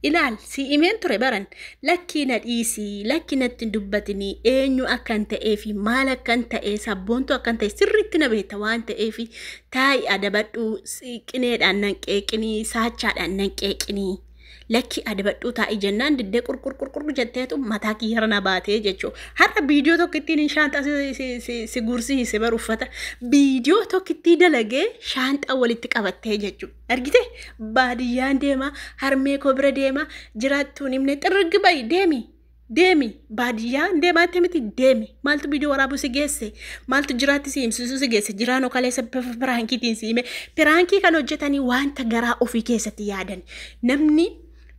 ilaal si imeen ture baran lakkii na dhiisii lakkii natti hin dubbatini eenyu akkan ta'ee fi maal akkan ta'ee sabboontu akkan ta'e sirriitti na beekta waan ta'ee fi taa'i adabadhu qineedhaan nan qeeqinii saachaadhaan nan qeeqinii lakki adabadhu taa'i jennaan diddee qurqurqurqur jetteetu mataa kiyya na baatee jechuu har'a viidiyoo tokko ittiin shaanxaa si gursisiise bar uffata viidiyoo tokko itti dalagee shaanxaa walitti qabattee jechuu argite baadiyyaan deema harmee koo bira deema jiraattuun himne xirriggi bayi deemi baadiyyaan deemaatti miti deemi maaltu viidiyoo waraabuu si geesse maaltu jiraatti si himsiisuu si geesse jiraanoo kaleessa piraankiitiin si hime piraankii kan hojjetanii wanta garaa ofii keessatti yaadan namni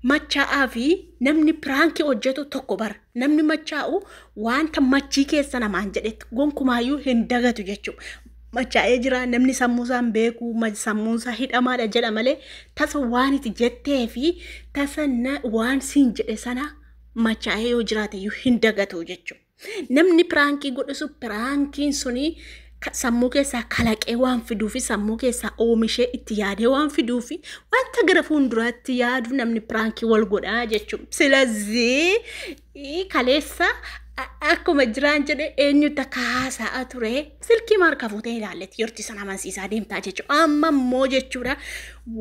machaa'aa fi namni piraankii hojjetu tokko bara namni machaa'u wanta machii keessa namaan jedhetti gonkumaayyuu hin dagatu jechuudha. Machaa'ee jira namni sammuusaan beeku sammuusaa hidhamaadha jedha malee tasa waan itti jettee fi tasa waan siin jedhe sana machaa'ee yoo jiraate iyyuu hin dagatu jechuudha. Namni piraankii godhisu piraankiin suni sammuu keessaa kalaqee waan fiduufi sammuu keessaa oomishee itti yaadee waan fiduufi wanta gara fuulduraatti yaadu namni piraankii wal godhaa jechuudha. Silazii kaleessa akkuma jiraan jedhe eenyutti akka haasa'aa ture silkii marka fuutee ilaalletti yorti sana amansiisaa deemtaa jechuudha. Amma immoo jechuudha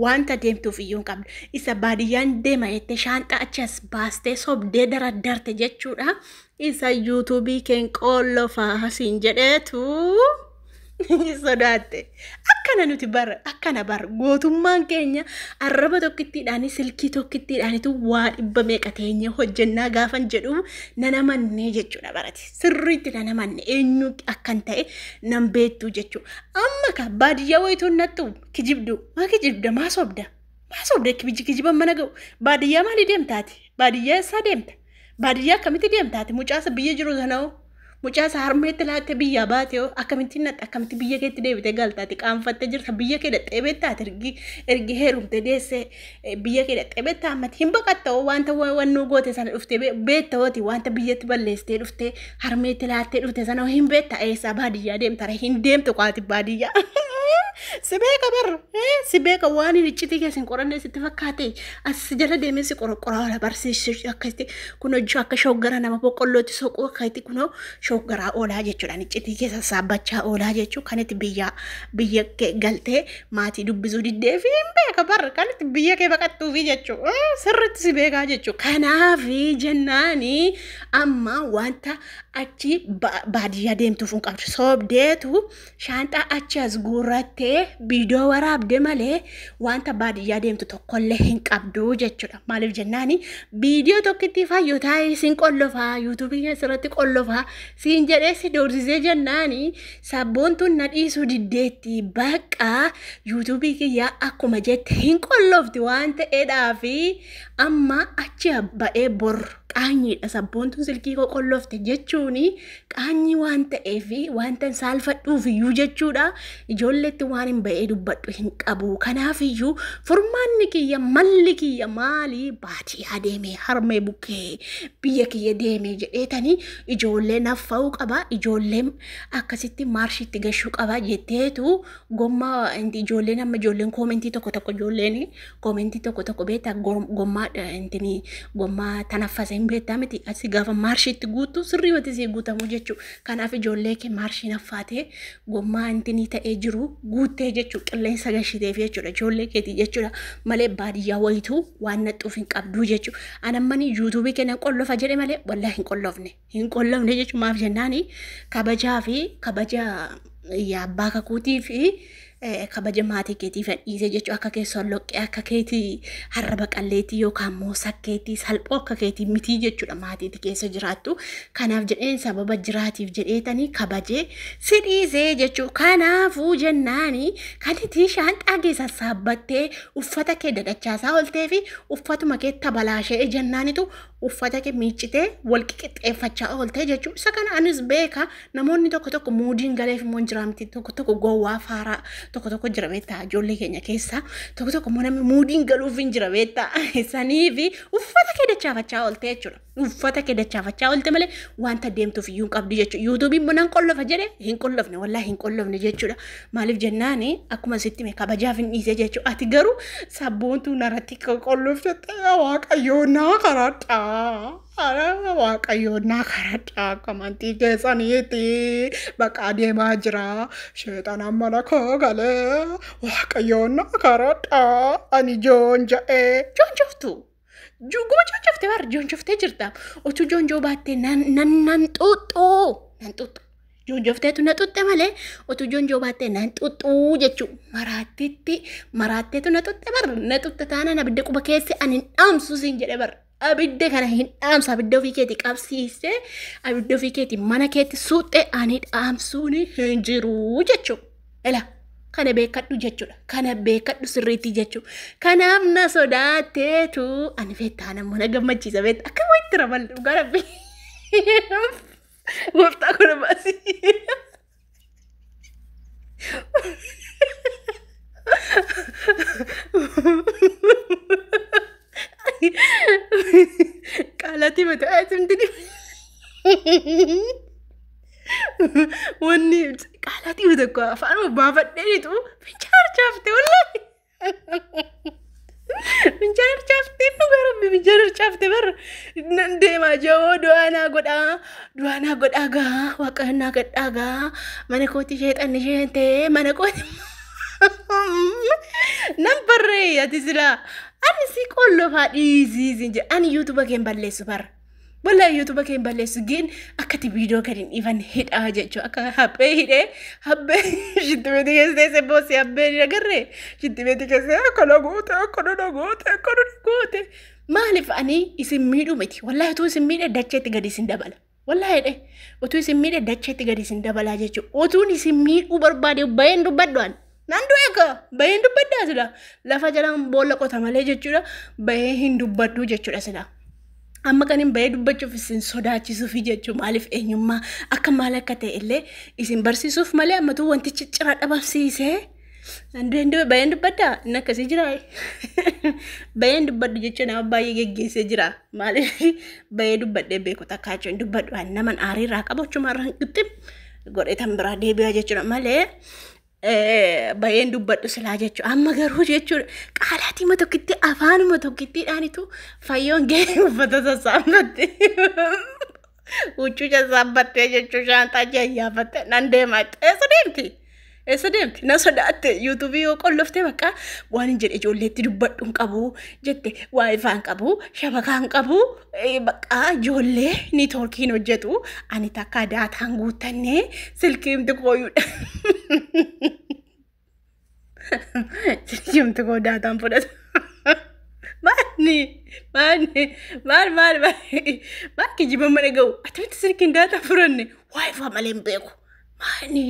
wanta deemtuuf iyyuu hin qabdu. Isa baadiyyaan deema jettee shaanxaa achi as baastee sobdee daraddarte jechuudha. Isa yuutuubii keen qollofaa siin jedheetu sodaate akkana nuti akkana gootummaan keenya arraba tokkittiidhaan silkii tokkittiidhaanitu waa dhibba meeqa teenya hojjennaa gaafan jedhu nana mannee jechuudha barate sirriitti nana manne eenyu akkan ta'e nan beektu jechuudha. Amma ka baadiyyaa wayituun nattu kijibdu maa sobda kijiban mana ga'u baadiyyaa maali deemtaati baadiyyaa eessaa deemta baadiyyaa akkamitti deemtaati mucaasa biyya jiru sanoo mucaasa harmeetti laatte biyya baatee akkamitti natta akkamitti biyya keetti deebite galtaati qaanfatte jirta biyya kee dhaxxee beektaati ergi heerumte deesse biyya kee dhaxxee beektaa ammatti hin baqatta'u wanta wannuu goote sana dhuftee beektawooti wanta biyyatti balleessitee dhuftee harmeetti laattee dhufte sana hin beektaa eessaa baadiyyaa deemtara hin deemtu qaati baadiyyaa. Sibeeka waan hin iccitii keessan qoranne sitti fakkaate as jala deemee si qoraa barsiisuu akkasitti kun hojii akka shoggara nama boqqollootti soquu akkasitti kunoo shoggaraa oolaa jechuudhaan iccitii keessa saabbachaa oolaa jechuu kanitti biyya galtee maatii dubbisuu diddee fi hin beeka barra kanitti biyya kee baqattuufi jechuu sirriitti si beekaa jechuu kanaafi jennaanii amma wanta achi baadiyyaa deemtuuf hin qabdu sobdeetu shaanxaa achi as guurrattee viidiyoo waraabde malee wanta baadiyyaa deemtu tokkollee hin qabdu jechuudha. Maaliif jennaani viidiyoo tokkitti fayyotaa isin qollofaa yuutuubii keessatti qollofaa siin jedhee si doorsisee jennaani sabboontuun na dhiisuu diddeetti bakka yuutuubii kiyyaa akkuma jette hin qollofti waan ta'eedhaafi amma achi ba'ee bor qaanyiidha sabboontuun silkii qollofte jechuuni qaanyii waan ta'eefi wanta saalfadhuuf iyyuu jechuudha ijoolleetti waan hin ba'ee dubbadhu hin qabu kanaafiyyuu furmaanni kiyya malli kiyya maali baadiyyaa deemee harmee bukkee biyya kiyya deemee jedheetanii ijoollee naffa'uu qaba ijoollee akkasitti maarshiitti gashuu qaba jetteetu gommaa ijoolleen amma ijoolleen koomentii tokko ijoolleen koomentii tokko beektaa gommaa tanaffase beektaa miti asi gaafa maarshiitti guutu sirrii wati si guutamu jechuudha. Kanaaf ijoollee kee maarshii naffaatee gommaa intinii ta'ee jiru guuttee jechuudha qilleensa gashiteef jechuudha ijoollee keetii jechuudha malee baadiyyaa wayituu waan naxxuuf hin qabduu jechuudha. Anammanii yuutuubii kennan qollofa jedhe malee wallaa hin qollofne jechuudha maaf jennaani kabajaa fi kabaja abbaa kakuutii fi kabaja maatii keetii fedhiise jechuudha akka keessoo loqqee akka keetii harraba qalleetii yookaan immoo sakkeetii salphoo akka keetii mitii jechuudha maatiiti keessa jiraattu kanaaf jedheen sababa jiraatiif jedheetanii kabajee si dhiisee jechuudha kanaafuu jennaani kanitii shaanxaa keessa saabbattee uffata kee dadachaasaa oltee fi uffatuma kee tabalaashee jennaanitu uffata kee miiccitee wal qixxeeffachaa ooltee jechuudha isa kana anis beeka namoonni tokko muudiin galeef immoo jiraamti tokko gowwaa faaraa tokko jira beektaa ijoollee keenya keessaa tokko namni muudiin galuuf hin jira beektaa sanii fi uffata kee dachaafachaa oolte jechuudha. Uffata kee dachaafachaa oolte malee wanta deemtuuf iyyuu hin qabdu jechuudha. Yuutuubiin mana hin qollofa jedhe hin qollofne wallaahi hin qollofne jechuudha. Maaliif jennaani akkuma sitti mee kabajaaf hin dhiise jechuudha. Ati garuu sabboontuu narratti qollofte waaqayyoo naa karadhaa. Waaqayyoo naa karadhaa kamantii keessaniiti bakka deemaa jira sheexana mana koo galee waaqayyoo naa karadhaa ani joon ja'ee joon joftu. Guma joon joftee bar joon joftee jirta. Otuu joon joo baattee nan xuxxuu. Joon jofteetu na xuxxe malee otuu joon joo baattee nan xuxxuu jechuun maraatteetu na xuxxe bar na xuxxe taanaan abidda quba keessi ani dhaamsu siin jedhe bar. Abidda kana hin dhaamsa abidda ofii keetii qabsiisee abidda ofii keetii mana keetti suuxxe ani dhaamsuun hin jiru jechuudha. Ela kana beekadhu jechuudha. Kana beekadhu sirriitti jechuudha. Kanaaf na sodaatteetu ani feettaa namoota gammachiisa beekta akka wayitti raballu gara gooftaa kuna baasii. Qaalati mataa asimtini wanni qaalati mataa ko afaan baafadheetu finchaarchaafte wallahi finchaarchaafte dhugaarabbi finchaarchaafte bar deemaa joo du'aanaa godhaa gaa waaqannaa gadhaa gaa mana kooti sheexanni sheentee mana kooti nambarree ati silaa ani si qollofaa dhiisiisin jedhe ani yuutuuba keen balleessu bara. Wallahi yuutuuba keen balleessu geen akkati viidiyoo gadiin dhiifan hidhaa jechuudha. Akka haphee hidhee haphee shittibeetii keessee se boosii haphee ni agarree shittibeetii keessee akkana goote. Maaliif ani isin miidhu miti wallahi utuu isin miidhe dacheetti gadi isin dabala. Wallahi dhe utuu isin miidhe dacheetti gadi isin dabala jechuudha. Utuun isin miidhuu barbaade baay'een dubbadhaan. Nandu eka bahe dubbaddaa sila lafa jalaan boolla qota malee jechuudha bahe hin dubbaddu jechuudha sila amma kanin bahe dubbachuuf isin sodaachisuuf jechuu maaliif eenyummaa akka maal akka ta'e illee isin barsiisuuf malee ammatu wanti ciccira dhabamsiisee nandu bahe dubbaddaa inni akkasii jira bahe dubbaddu jechuun nama baay'ee geggeessee jira maaliif bahe dubbadhee beeku takkaa jechuun dubbadhu naman aariirraa qabachumaa irraa hin qixxim godhetan biraa deebi'aa jechuudha malee baay'een dubbadhu silaa jechuudha. Amma garuu jechuudha qaalaatii ma tokkitti afaanuma tokkittiidhaanitu fayyoon gahee uffata sassaabbatte. Huccuu sassaabbattee jechuudha shaantaa jayyaafatte nan deemaa eessa deemti na sodaatte yuutuubii yoo qolloftee bakka waan hin jedhe ijoolleetti dubbadhu hin qabu jette waayifaa hin qabu shabakaa hin qabu bakka ijoollee niitoorkiin hojjetu ani takka daataan guuttannee silkiimti kooyuudha. Silkiimti koo daataan fudhata. Maal kijiba mana ga'u atiitti silkiin daataan furanne waayifaa malee hin beeku. Mani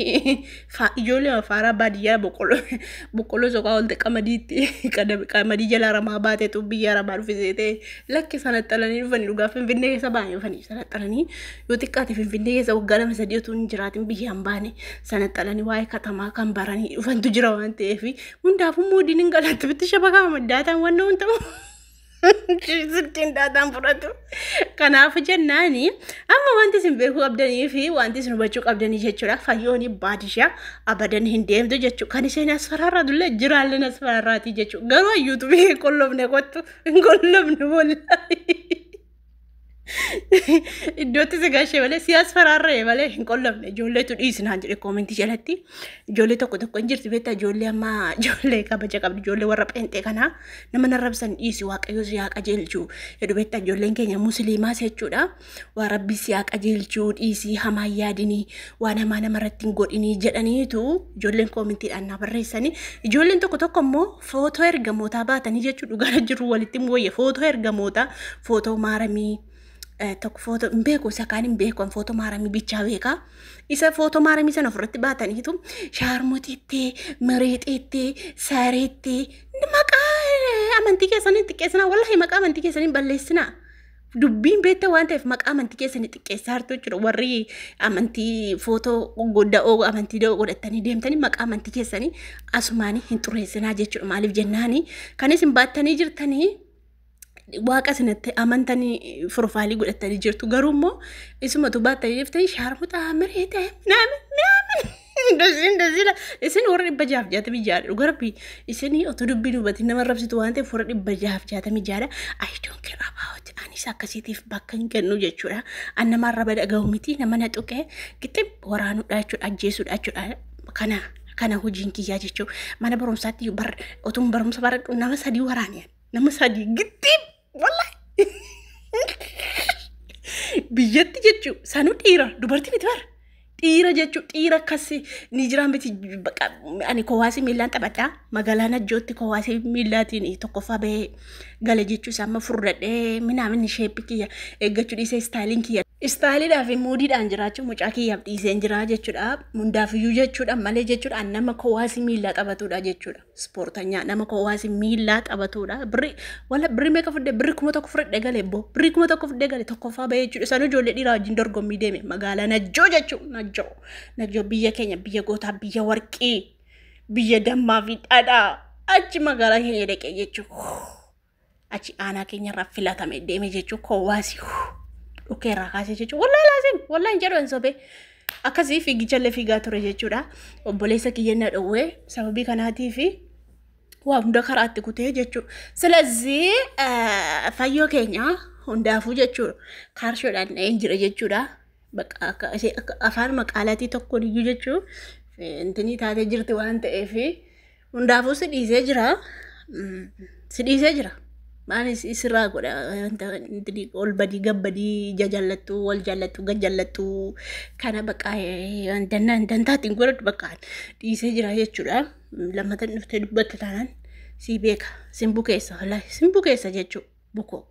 ijoollee afaaraa baadiyyaa boqqolloo soqaa olte qamadii jala ramaa baateetu biyya ramaa dhufisee lakki sanaxalanii dhufanii dhugaa finfinnee keessa baanii dhufanii sanaxalanii yoo xiqqaate finfinnee keessa waggaa 2-3 utuu hin jiraatin biyya hin baane sanaxalanii waa'ee katamaa kan baranii dhufantu jira waan ta'eef hundaafuu moodiin hin galatti bitti shabakaa maddaataan waan ta'uun ta'u. Silkiin daataan fudhatu. Kanaaf jennaani amma wanti isin beekuu qabdanii fi wanti isin hubachuu qabdanii jechuudha. Fayyoon baadiyyaa abadan hin deemtu jechuudha. Kan isheen asfaraarraa dullee jiraalleen asfaraarraati jechuudha. Garuu yuutuubii qollofne kottu hin qollofne wallahi. Iddootti si gashee malee si asfaraarree malee hin qollofne ijoolleetu dhiisinaan jedhe koomentii jalatti ijoollee tokko hin jirti beektaa ijoollee amma ijoollee kabaja qabdi ijoollee warra pheenxee kanaa nama narrabsan dhiisi waaqayyo si haa qajeelchuu jedhu beektaa ijoolleen keenya musliimaas jechuudha waan rabbi si haa qajeelchuu dhiisii hamaa yaadinii waan hamaa namarratti hin godhinii jedhaniitu ijoolleen koomentiidhaan na barreessanii ijoolleen tokko immoo footoo ergamootaa baatanii jechuudha dhugaa jiru walitti mooyye footoo ergamootaa footoo maaramii tokko foto beeku sakaan beeku foto maaramii bichaa beeka isa foto maaramii sana ofirratti baataniitu shaarmotiitti mareexiitti saareetti maqaa amantii keessanii xiqqeessinaa wallahi maqaa amantii keessanii balleessinaa dubbiin beekta waan ta'eef maqaa amantii keessanii xiqqeessaa hartuu jechuudha. Warri amantii footoo godda'oo amantii da'oo godhatanii deemtanii maqaa amantii keessanii asumaanii hin xureessinaa jechuudha. Maaliif jennaani kan isin baattanii jirtanii waaqa sinatti amantanii furfaalii godhatanii jirtu. Garuu immoo isumatu baattanii jirtanii shaarmuxaa mireete naamin እንደዚህ isin warra dhibba jaaf jaatamii jaadha garbi isin otoo dubbiin hubatiin nama rabsitu waan ta'eef warra dhibba jaaf jaatamii jaadha I don't care about anis akkasiitiif bakka hin kennu jechuudha. An namarra bada ga'u miti nama na tuqee gixxi waraanudha jechuudha ajjeesudha jechuudha. Kana hojiin kiyyaa jechuudha. Mana barumsaatti otoo barumsa baradhu nama sadii waraaniyan nama sadii gixxi wallahi biyyatti jechuudha. Sanuu dhiira dubartii miti bara. Dhiira jechuun dhiira akkasii ni jira miti ani kowaasii miilaan taphadhaa magaalaa Najjootti kowaasii miilaatiin tokkoffaa bahee gala jechuun amma furradhee minaamin sheeppi kiyya eeggachuu dhiisee istaayiliin kiyya istaayiliidhaa fi muudidhaan jiraachuu mucaa kiyyaaf dhiiseen jira jechuudha. Hundaafiyyuu jechuudha malee jechuudha nama kowaasii miilaa taphatudha jechuudha. Ispoortanyaa nama kowaasii miilaa taphatudha. Birri meeqa fudhee birri 1,000 fudhee galee boo birri 1,000 fudhee galee tokkoffaa bahee jechuudha. Sanuu ijoollee dhiiraa wajjin dorgommii deeme magaalaa Najjoo jechuudha. Najjoo biyya keenya biyya gootaa biyya warqii biyya dammaa fi dhadhaa achi magaalaa keenya dhaqee jechuudha. Achi aanaa keenya irraa filatame deeme jechuudha. Kowaasii dhukeerraa kaasee jechuudha. Wallahi laasim wallahi hin jedhu sobee akkasii fiigichallee fiigaa ture jechuudha. Obboleessa kiyyenna dhowwee sababii kanaatii fi waa hunda karaatti kutee jechuudha. Silazii fayyoo keenya hundaafuu jechuudha. Kaarshoodhaan dha'een jira jechuudha. Afaan maqaalaatii tokkoon iyyuu jechuun intini taatee jirti waan ta'eef hundaafuu si dhiisee jira. Maanis isirraa godha ol badii gabbadii jaallattu wal jaallattu gajjallattu kana dantaatiin godhatu dhiisee jira jechuudha. Lammatan dhuftee dubbatte taanaan si beeka simbu keessa jechuudha. Bukoo